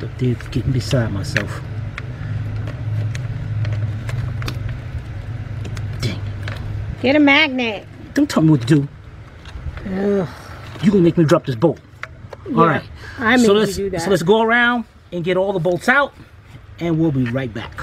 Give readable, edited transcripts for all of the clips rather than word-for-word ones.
Up there getting beside myself. Dang. Get a magnet. Don't tell me what to do. Ugh. You gonna make me drop this bolt. Yeah, all right. I made you do that. So let's go around and get all the bolts out, and we'll be right back.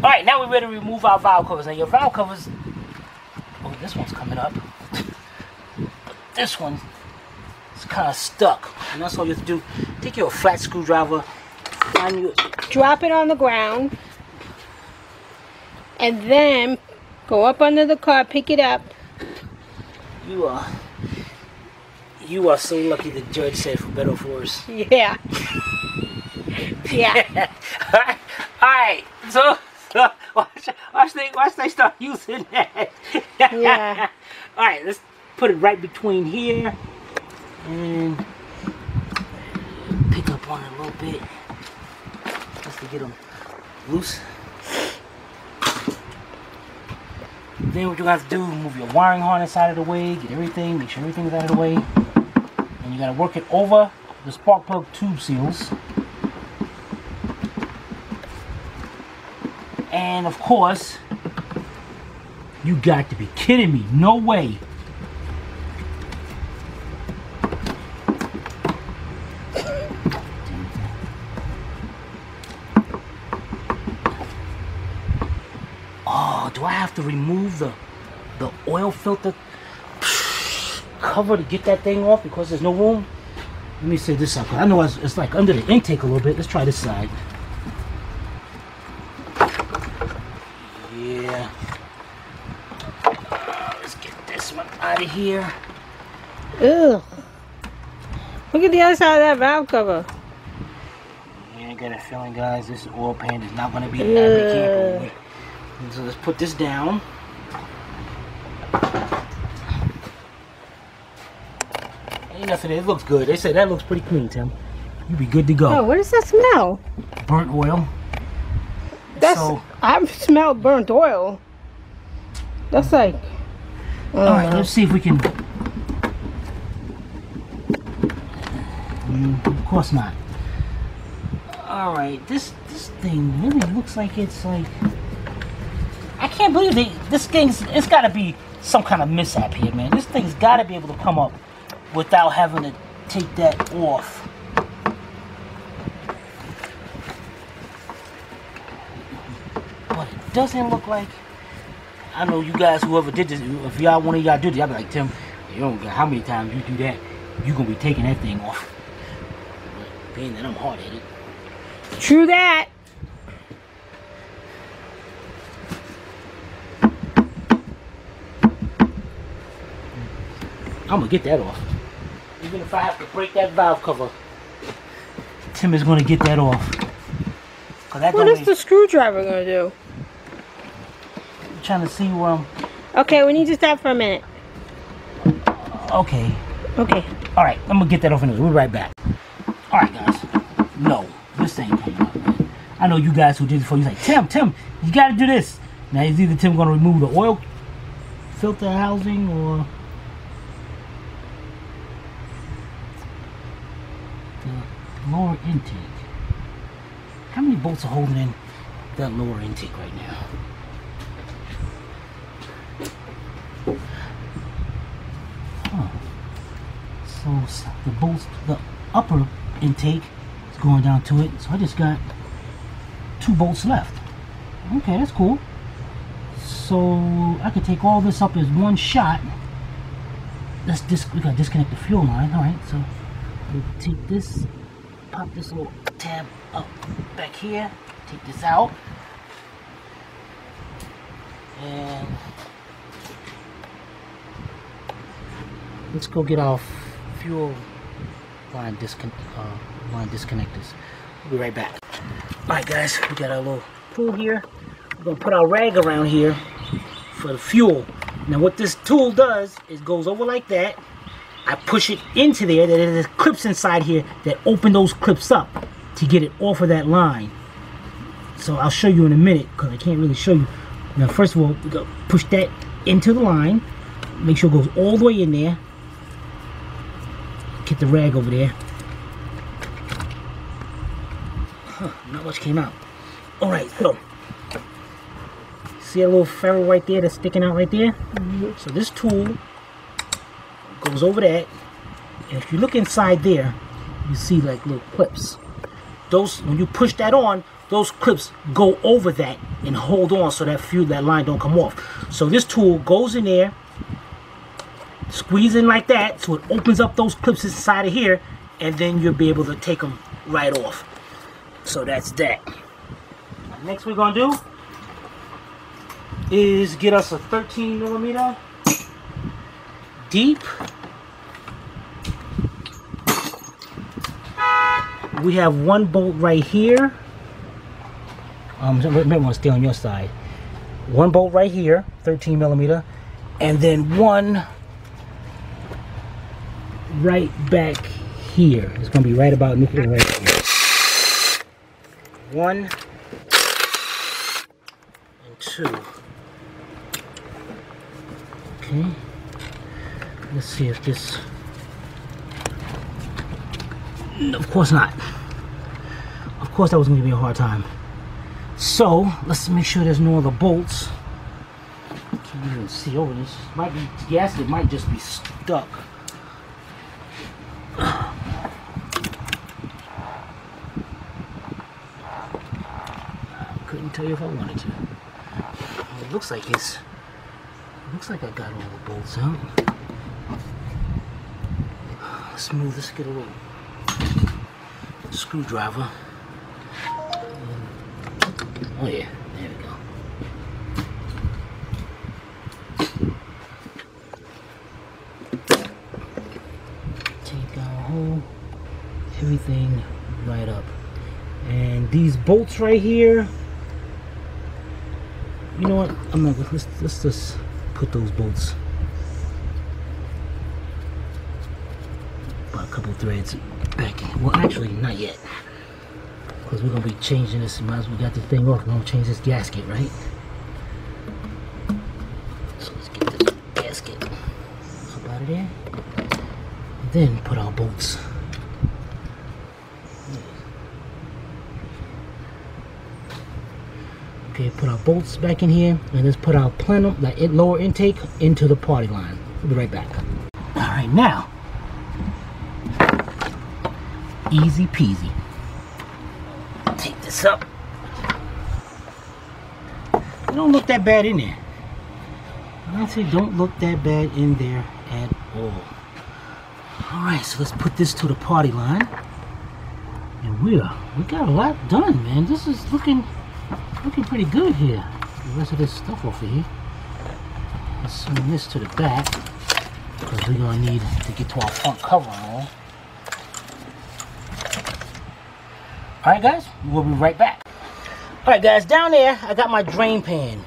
Alright, now we're ready to remove our valve covers. Now your valve covers, oh, this one's coming up. But this one is kind of stuck. And that's all you have to do. Take your flat screwdriver, find you, drop it on the ground, and then go up under the car, pick it up. You are so lucky the judge said for better or for worse. Yeah. Yeah. Alright, so watch they start using that. Yeah. Alright, let's put it right between here and pick up on it a little bit just to get them loose. Then what you have to do, move your wiring harness out of the way, get everything, make sure everything's out of the way. And you gotta work it over the spark plug tube seals. And of course, you got to be kidding me. No way. Oh, do I have to remove the oil filter cover to get that thing off because there's no room? Let me say this out. I know it's like under the intake a little bit. Let's try this side. Yeah. Let's get this one out of here. Ugh. Look at the other side of that valve cover. Yeah, I got a feeling, guys, this oil pan is not going to be happy. So let's put this down. Ain't nothing. It looks good. They say that looks pretty clean, Tim. You be good to go. Oh, what does that smell? Burnt oil. That's. I've smelled burnt oil. That's like. All right, let's see if we can. Of course not. All right, this thing really looks like it's like. I can't believe this thing's. It's got to be some kind of mishap here, man. This thing's got to be able to come up without having to take that off. But it doesn't look like. I know you guys, whoever did this, if y'all one of y'all did it, y'all be like, Tim, you don't know how many times you do that, you gonna be taking that thing off. But being that I'm hard-headed. True that. I'm gonna get that off. Even if I have to break that valve cover, Tim is gonna get that off. What is the screwdriver gonna do? I'm trying to see where I'm. Okay, we need to stop for a minute. Okay. Okay. All right, I'm gonna get that off anyway. We'll be right back. All right, guys. No, this ain't coming out, man. I know you guys who did it before. You're like, Tim, you gotta do this. Now it's either Tim gonna remove the oil filter housing or the lower intake. How many bolts are holding in that lower intake right now? Huh. So the bolts, the upper intake is going down to it. So I just got 2 bolts left. Okay, that's cool. So I could take all this up as one shot. We gotta disconnect the fuel line. All right, so we'll take this, pop this little tab up back here, take this out, and let's go get our fuel line disconnectors. We'll be right back. Alright guys, we got our little pool here. We're going to put our rag around here for the fuel. Now what this tool does is goes over like that. I push it into there. There's clips inside here that open those clips up to get it off of that line. So I'll show you in a minute because I can't really show you. Now first of all, we go push that into the line. Make sure it goes all the way in there. Get the rag over there. Not much came out. Alright, so see a little ferrule right there that's sticking out right there? So this tool goes over that, and if you look inside there, you see like little clips. Those, when you push that on, those clips go over that and hold on so that line don't come off. So this tool goes in there, squeeze in like that, so it opens up those clips inside of here, and then you'll be able to take them right off. So that's that. Next we're gonna do is get us a 13mm deep. We have one bolt right here. Remember, I want to stay on your side. One bolt right here, 13mm, and then one right back here. It's gonna be right about nuclear right here. One and two. Okay. Let's see if this. No, of course not. Of course that was going to give me a hard time. So let's make sure there's no other bolts. Can't even see over this. Might be gasket. Might just be stuck. Couldn't tell you if I wanted to. It looks like it's. It looks like I got all the bolts out. Let's move this. Get a little screwdriver. Oh yeah, there we go. Take our whole everything right up. And these bolts right here, you know what? I'm not. Let's just put those bolts. About a couple threads back in. Well, actually, not yet. Because we're going to be changing this. Might as well get the thing off. We're going to change this gasket, right? So let's get this gasket up out of there. And then put our bolts. Okay, put our bolts back in here. And let's put our plenum, like lower intake, into the party line. We'll be right back. Alright, now. Easy peasy. Take this up. It don't look that bad in there. Honestly, don't look that bad in there at all. Alright, so let's put this to the party line. And we got a lot done, man. This is looking pretty good here. The rest of this stuff off of here. Let's swing this to the back because we're gonna need to get to our front cover on. Alright guys, we'll be right back. Alright guys, down there I got my drain pan.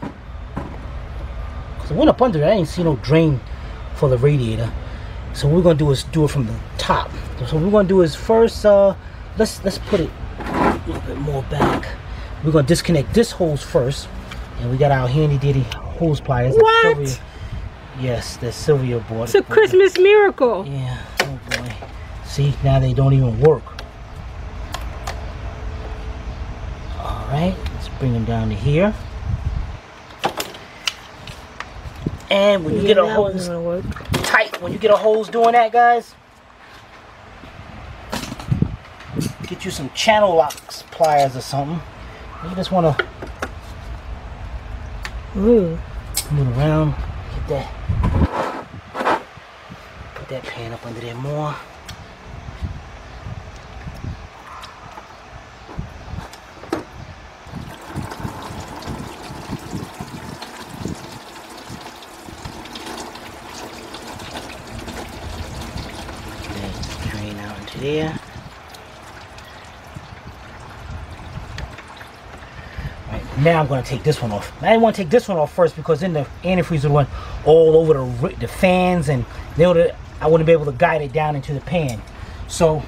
Cause I went up under it, I didn't see no drain for the radiator. So what we're gonna do is do it from the top. So what we're gonna do is first let's put it a little bit more back. We're gonna disconnect this hose first. And we got our handy dandy hose pliers. What? Yes, that Sylvia bought. It's a Christmas miracle. Yeah, oh boy. See, now they don't even work. Alright, let's bring them down to here. And when you get a hose tight, when you get a hose doing that, guys, get you some channel locks pliers or something. You just want to move around, get that, put that pan up under there more. Drain out into there. Now I'm going to take this one off. I didn't want to take this one off first because then the antifreeze would run all over the fans, and I wouldn't be able to guide it down into the pan. So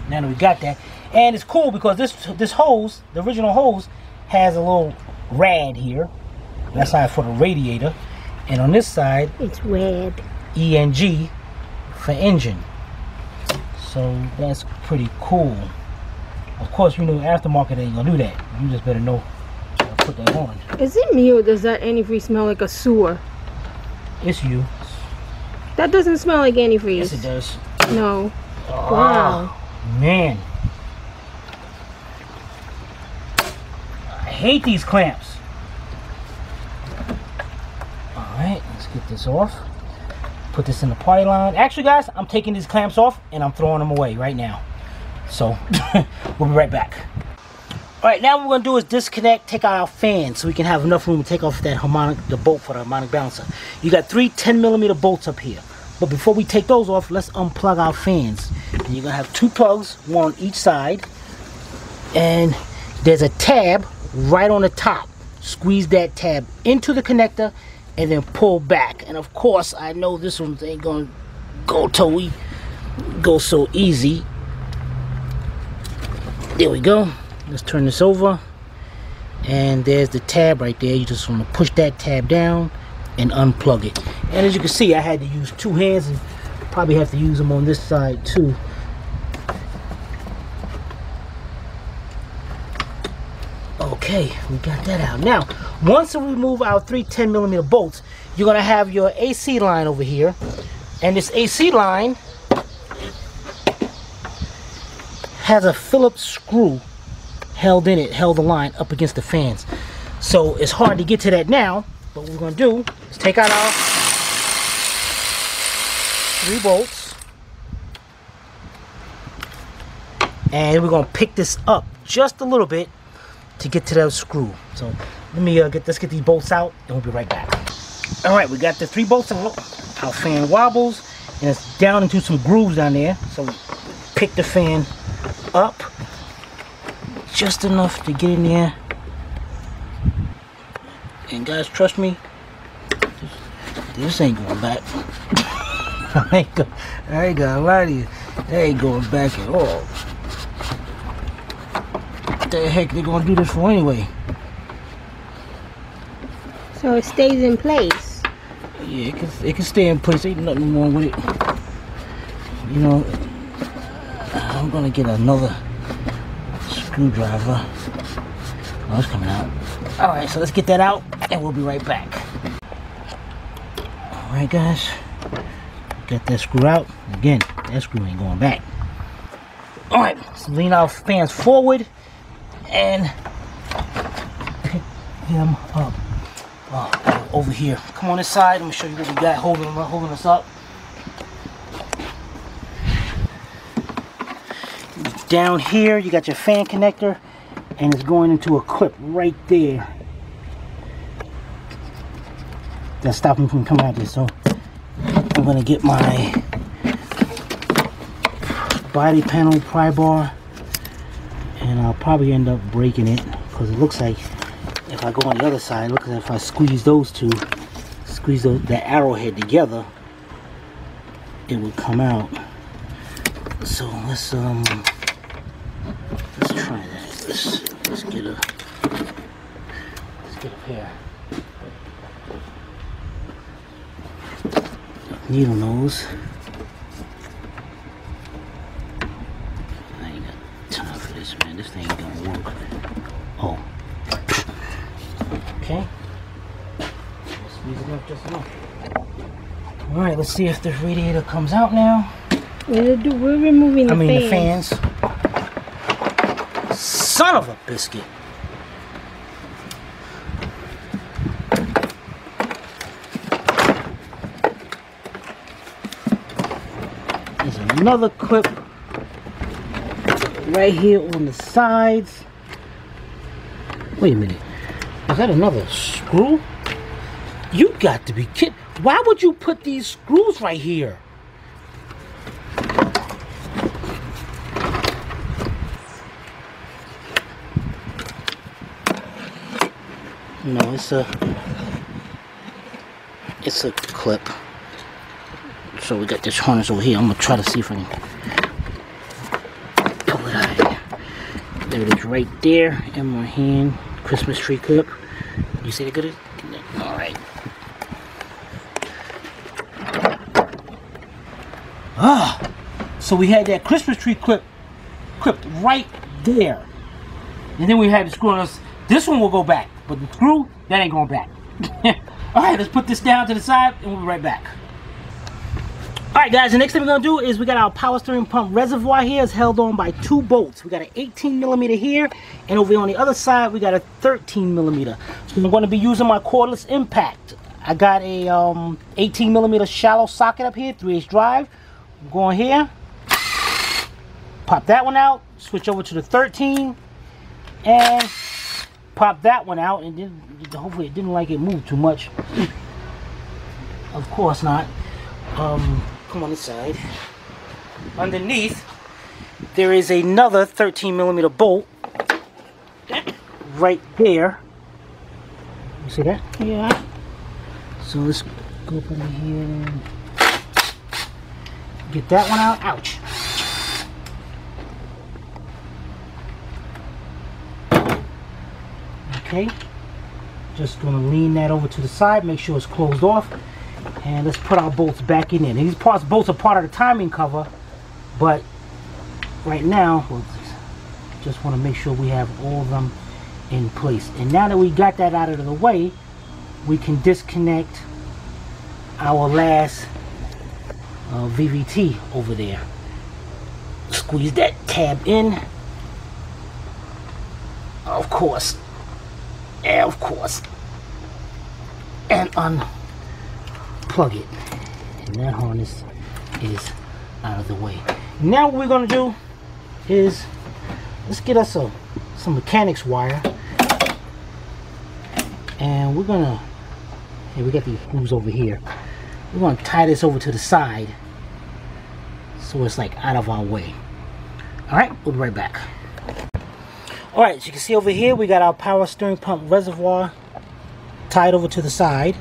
now that we got that, and it's cool because this hose, the original hose, has a little rad here. That's side for the radiator, and on this side it's red. ENG for engine. So that's pretty cool. Of course, you know, aftermarket ain't gonna do that. You just better know how to put that on. Is it me or does that antifreeze smell like a sewer? It's you. That doesn't smell like antifreeze. Yes, it does. No. Oh, Wow. Man. I hate these clamps. Alright, let's get this off. Put this in the party line. Actually, guys, I'm taking these clamps off and I'm throwing them away right now. So, we'll be right back. Alright, now what we're going to do is disconnect, take out our fan so we can have enough room to take off the bolt for the harmonic balancer. You got 3 10mm bolts up here. But before we take those off, let's unplug our fans. And you're going to have 2 plugs, one on each side. And there's a tab right on the top. Squeeze that tab into the connector and then pull back. And of course, I know this one ain't going to go so easy. There we go. Let's turn this over. And there's the tab right there. You just want to push that tab down and unplug it. And as you can see, I had to use 2 hands and probably have to use them on this side too. Okay, we got that out. Now, once we remove our 3 10mm bolts, you're going to have your AC line over here. And this AC line has a Phillips screw held in it, held the line up against the fans. So it's hard to get to that now, but what we're going to do is take out our 3 bolts and we're going to pick this up just a little bit to get to that screw. So let's get these bolts out and we'll be right back. Alright, we got the 3 bolts and look, our fan wobbles and it's down into some grooves down there. So pick the fan up just enough to get in there, and guys, trust me, this ain't going back. I ain't gonna lie to you, they ain't going back at all. What the heck they gonna do this for anyway? So it stays in place. Yeah, it can stay in place. Ain't nothing wrong with it. You know, I'm gonna get another screwdriver. Oh, it's coming out. Alright, so let's get that out and we'll be right back. Alright, guys. Get that screw out. Again, that screw ain't going back. Alright, let's lean our fans forward and pick them up. Over here. Come on this side. Let me show you what we got holding us up. Down here you got your fan connector and it's going into a clip right there that's stopping from coming out there. So I'm going to get my body panel pry bar and I'll probably end up breaking it because it looks like if I go on the other side, it looks like if I squeeze that arrowhead together, it would come out. So let's try that. Let's get a pair. Needle nose. I ain't got time for this, man. This thing ain't gonna work. Oh. Okay. Let's squeeze it up just enough. Alright, let's see if the radiator comes out now. We're removing the fans. Son of a biscuit. There's another clip right here on the sides. Wait a minute. Is that another screw? You got to be kidding. Why would you put these screws right here? No, it's a clip. So we got this harness over here. I'm gonna try to see if I can pull it out of here. There it is, right there in my hand. Christmas tree clip. You see the good? All right. So we had that Christmas tree clipped right there, and then we had the screw on us. This one will go back, but the screw, that ain't going back. Alright, let's put this down to the side and we'll be right back. Alright guys, the next thing we're going to do is we got our power steering pump reservoir here. It's held on by 2 bolts. We got an 18mm here, and over on the other side we got a 13mm. So I'm going to be using my cordless impact. I got a 18mm shallow socket up here, 3/8 drive. I'm going here, pop that one out, switch over to the 13, and pop that one out, and then hopefully it didn't like it move too much. Of course not. Come on this side. Underneath there is another 13mm bolt right there. You see that? Yeah. So let's go up over here and get that one out. Ouch. Okay, just gonna lean that over to the side, make sure it's closed off, and let's put our bolts back in there. These bolts are part of the timing cover, but right now we'll just want to make sure we have all of them in place. And now that we got that out of the way, we can disconnect our last VVT over there. Squeeze that tab in, of course. And of course, and unplug it, and that harness is out of the way. Now what we're going to do is let's get us some mechanics wire, and we're gonna, we got these screws over here. We're going to tie this over to the side so it's like out of our way. All right, we'll be right back. Alright, as you can see over here, we got our power steering pump reservoir tied over to the side.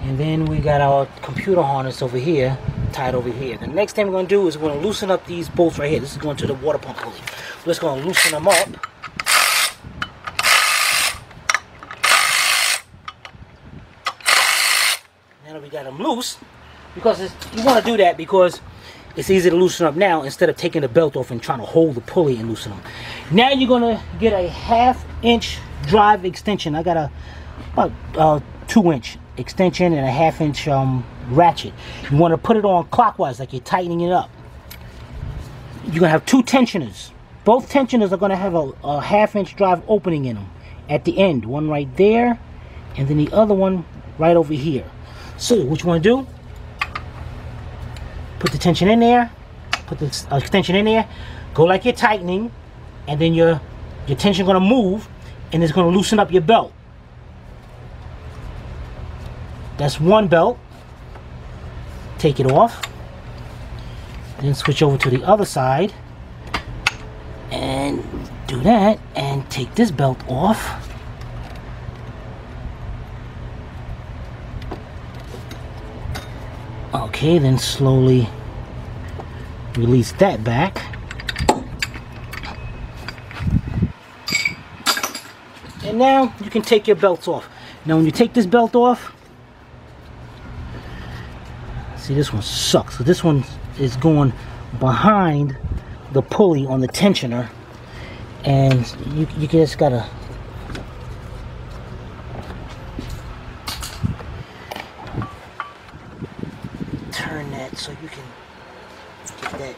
And then we got our computer harness over here, tied over here. The next thing we're going to do is we're going to loosen up these bolts right here. This is going to the water pump pulley. We're just going to loosen them up. Now that we got them loose, because you want to do that because it's easy to loosen up now instead of taking the belt off and trying to hold the pulley and loosen them. Now you're going to get a 1/2-inch drive extension. I got a 2-inch extension and a 1/2-inch ratchet. You want to put it on clockwise like you're tightening it up. You're going to have 2 tensioners. Both tensioners are going to have a 1/2-inch drive opening in them at the end. One right there, and then the other one right over here. So what you want to do, put the tension in there, put the extension in there, go like you're tightening, and then your tension going to move, and it's going to loosen up your belt. That's one belt. Take it off, then switch over to the other side, and do that, and take this belt off. Okay, then slowly release that back. And now you can take your belts off. Now when you take this belt off, see, this one sucks. So this one is going behind the pulley on the tensioner, and you just gotta turn that so you can get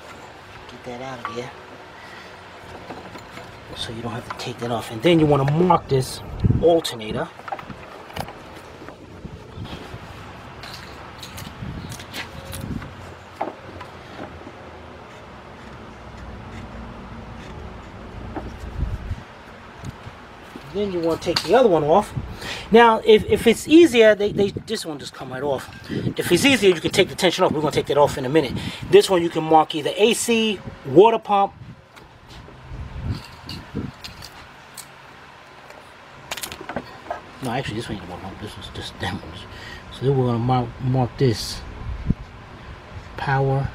that out of there, so you don't have to take that off. And then you want to mark this alternator. Then you want to take the other one off. Now, if it's easier, this one just come right off. If it's easier, you can take the tension off. We're going to take that off in a minute. This one you can mark either AC, water pump, No, actually, this one ain't one. This was just damaged. So then we're gonna mark this power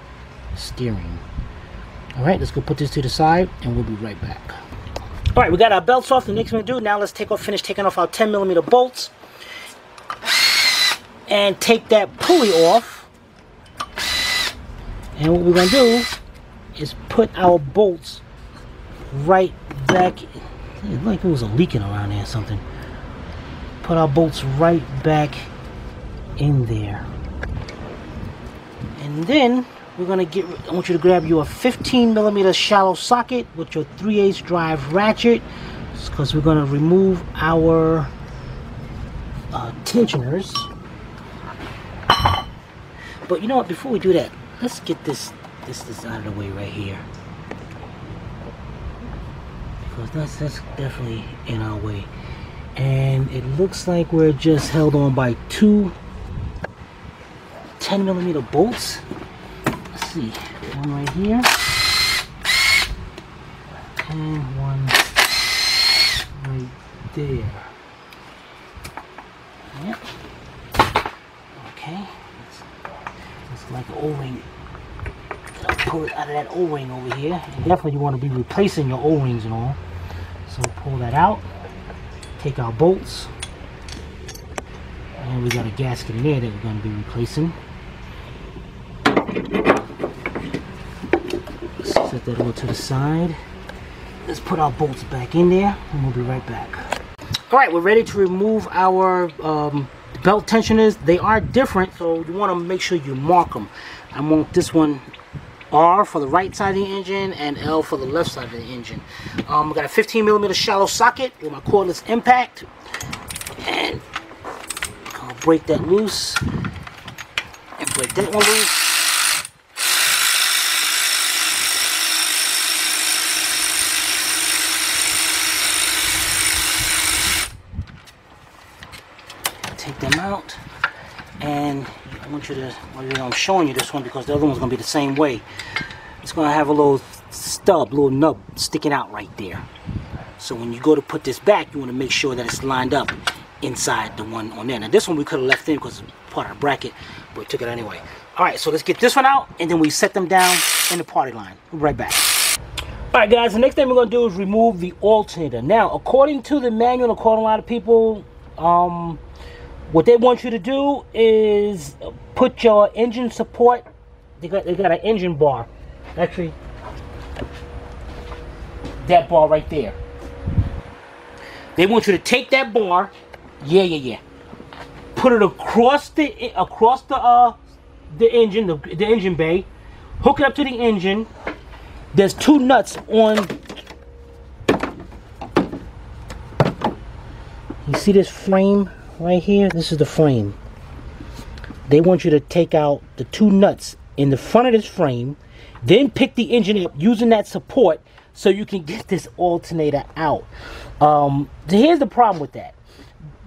steering. All right, let's go put this to the side, and we'll be right back. All right, we got our belts off. The next thing we do now, let's finish taking off our 10mm bolts, and take that pulley off. And what we're gonna do is put our bolts right back. It looked like it was a leaking around there or something. Put our bolts right back in there, and then we're gonna I want you to grab your 15mm shallow socket with your 3/8 drive ratchet, because we're gonna remove our tensioners. But you know what? Before we do that, let's get this out of the way right here, because that's definitely in our way. And it looks like we're just held on by two 10mm bolts. Let's see, one right here and one right there. Yep. Okay. It's like an O-ring. Pull it out of that O-ring over here. And definitely you want to be replacing your O-rings and all. So pull that out. Take our bolts. And we got a gasket in there that we're going to be replacing. Set that over to the side. Let's put our bolts back in there, and we'll be right back. Alright, we're ready to remove our belt tensioners. They are different, so you want to make sure you mark them. I marked this one R for the right side of the engine and L for the left side of the engine. We got a 15mm shallow socket with my cordless impact, and I'll break that loose and break that one loose. Take them out, and I want you to, I'm showing you this one because the other one's going to be the same way. It's going to have a little stub, little nub sticking out right there. So when you go to put this back, you want to make sure that it's lined up inside the one on there. Now this one we could have left in because it's part of the bracket, but we took it anyway. Alright, so let's get this one out, and then we set them down in the party line. We'll be right back. Alright guys, the next thing we're going to do is remove the alternator. Now, according to the manual, according to a lot of people, what they want you to do is put your engine support. They got an engine bar. Actually, that bar right there. They want you to take that bar, put it across the engine, the engine bay. Hook it up to the engine. There's two nuts on. You see this frame right here? This is the frame. They want you to take out the two nuts in the front of this frame, then pick the engine up using that support so you can get this alternator out. Here's the problem with that.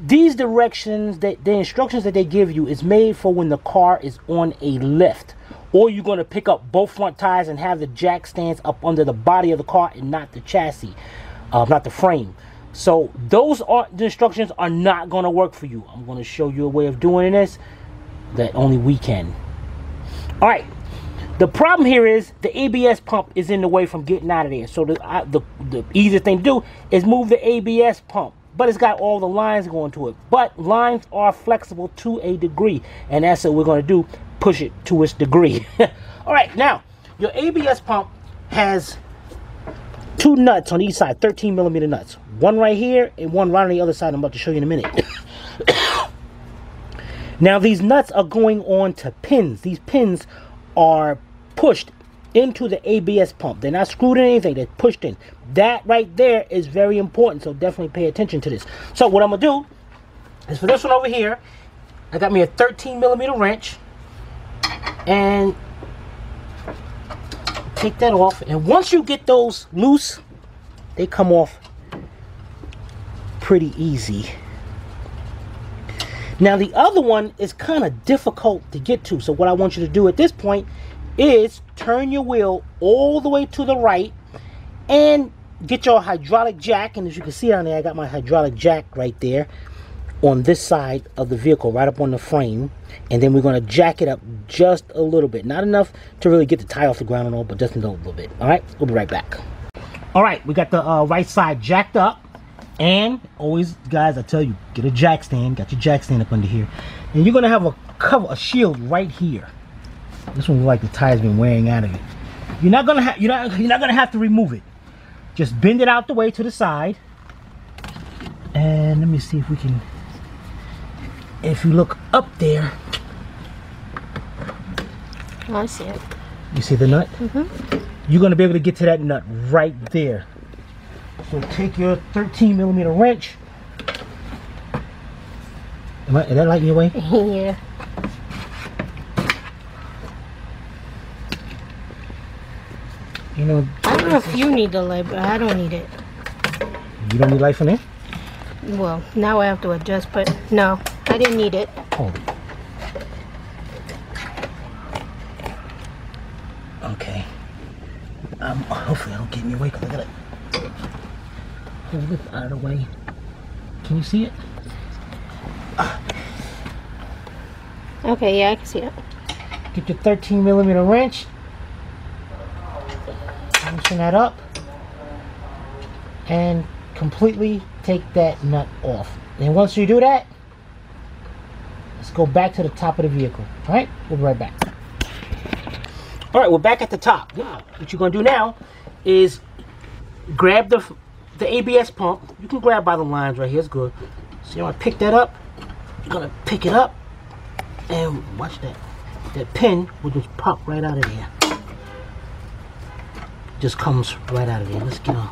These directions, the instructions that they give you is made for when the car is on a lift, or you're going to pick up both front tires and have the jack stands up under the body of the car and not the chassis, not the frame. So those the instructions are not going to work for you. I'm going to show you a way of doing this that only we can. All right. The problem here is the ABS pump is in the way from getting out of there. So the easiest thing to do is move the ABS pump. But it's got all the lines going to it. But lines are flexible to a degree. And that's what we're going to do. Push it to its degree. All right. Now, your ABS pump has two nuts on each side. 13mm nuts. One right here and one right on the other side. I'm about to show you in a minute. Now, these nuts are going on to pins. These pins are pushed into the ABS pump. They're not screwed in anything. They're pushed in. That right there is very important, so definitely pay attention to this. So what I'm going to do is for this one over here, I got me a 13mm wrench, and take that off. And once you get those loose, they come off pretty easy. Now the other one is kind of difficult to get to. So what I want you to do at this point is turn your wheel all the way to the right and get your hydraulic jack. And as you can see down there, I got my hydraulic jack right there. on this side of the vehicle, right up on the frame, and then we're going to jack it up just a little bit. Not enough to really get the tire off the ground and all, but just a little bit. All right, we'll be right back. All right, we got the right side jacked up, and always, guys, I tell you, get a jack stand. Got your jack stand up under here, and you're going to have a shield right here. This one looks like the tire's been wearing out of it. You're not gonna have to remove it. Just bend it out the way to the side, and let me see if we can. If you look up there, oh, I see it. You see the nut? Mm-hmm. You're gonna be able to get to that nut right there. So take your 13mm wrench. Is that lighting your way? Yeah. You know, I don't know if you need the light, but I don't need it. You don't need light from there? Well, now I have to adjust, but no, I didn't need it. Hold it. Okay. Hopefully I don't get in your way, because I gotta hold this out of the way. Can you see it? Okay, yeah, I can see it. Get your 13mm wrench. Loosen that up. And completely take that nut off. And once you do that, let's go back to the top of the vehicle. Alright, we'll be right back. Alright, we're back at the top. Now, what you're going to do now is grab the ABS pump. You can grab by the lines right here, it's good. So you want to pick that up. You're going to pick it up, and watch that. That pin will just pop right out of there. Just comes right out of there. Let's get on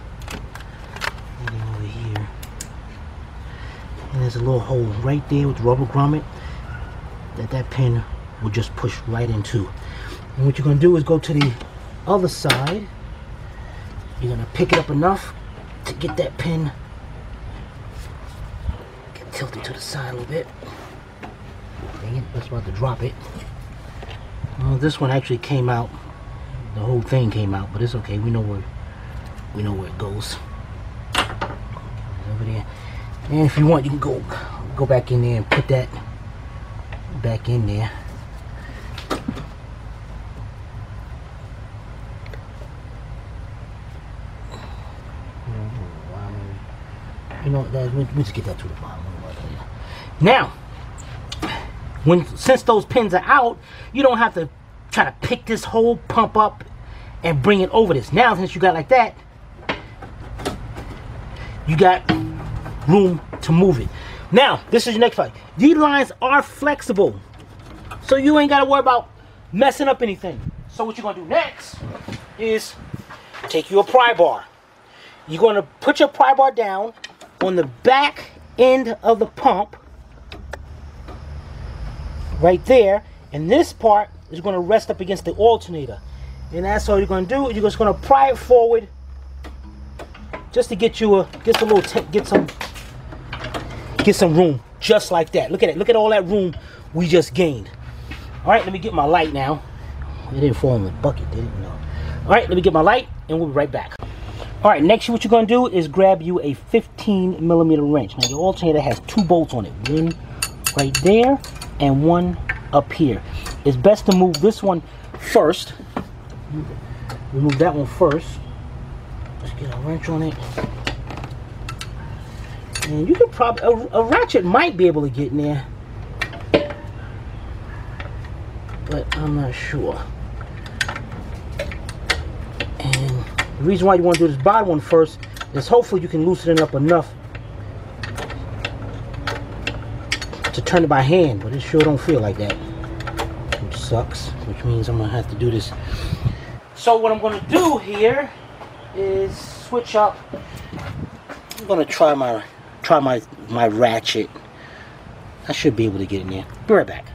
over here. And there's a little hole right there with the rubber grommet that pin will just push right into. And what you're going to do is go to the other side. You're going to pick it up enough to get that pin. Get tilted to the side a little bit. Dang it, I was about to drop it. Well, this one actually came out. The whole thing came out, but it's okay. We know where it goes. Over there. And if you want, you can go back in there and put that back in there. You know, we just get that to the bottom. Now, since those pins are out, you don't have to try to pick this whole pump up and bring it over this. Now, since you got like that, you got room to move it. Now, this is your next part. These lines are flexible, so you ain't got to worry about messing up anything. So what you're going to do next is take your pry bar. You're going to put your pry bar down on the back end of the pump right there, and this part is going to rest up against the alternator. And that's all you're going to do. You're just going to pry it forward just to get some room, just like that. Look at it. Look at all that room we just gained. All right, let me get my light now. It didn't fall in the bucket, did it? No. All right, let me get my light, and we'll be right back. All right, next what you're going to do is grab you a 15mm wrench. Now, your alternator has 2 bolts on it. One right there and one up here. It's best to move this one first. Remove that one first. Let's get a wrench on it. And you could probably, a ratchet might be able to get in there, but I'm not sure. And the reason why you want to do this bottom one first is hopefully you can loosen it up enough to turn it by hand, but it sure don't feel like that, which sucks, which means I'm gonna have to do this. So what I'm gonna do here is switch up. I'm gonna try my ratchet. I should be able to get in there. Be right back.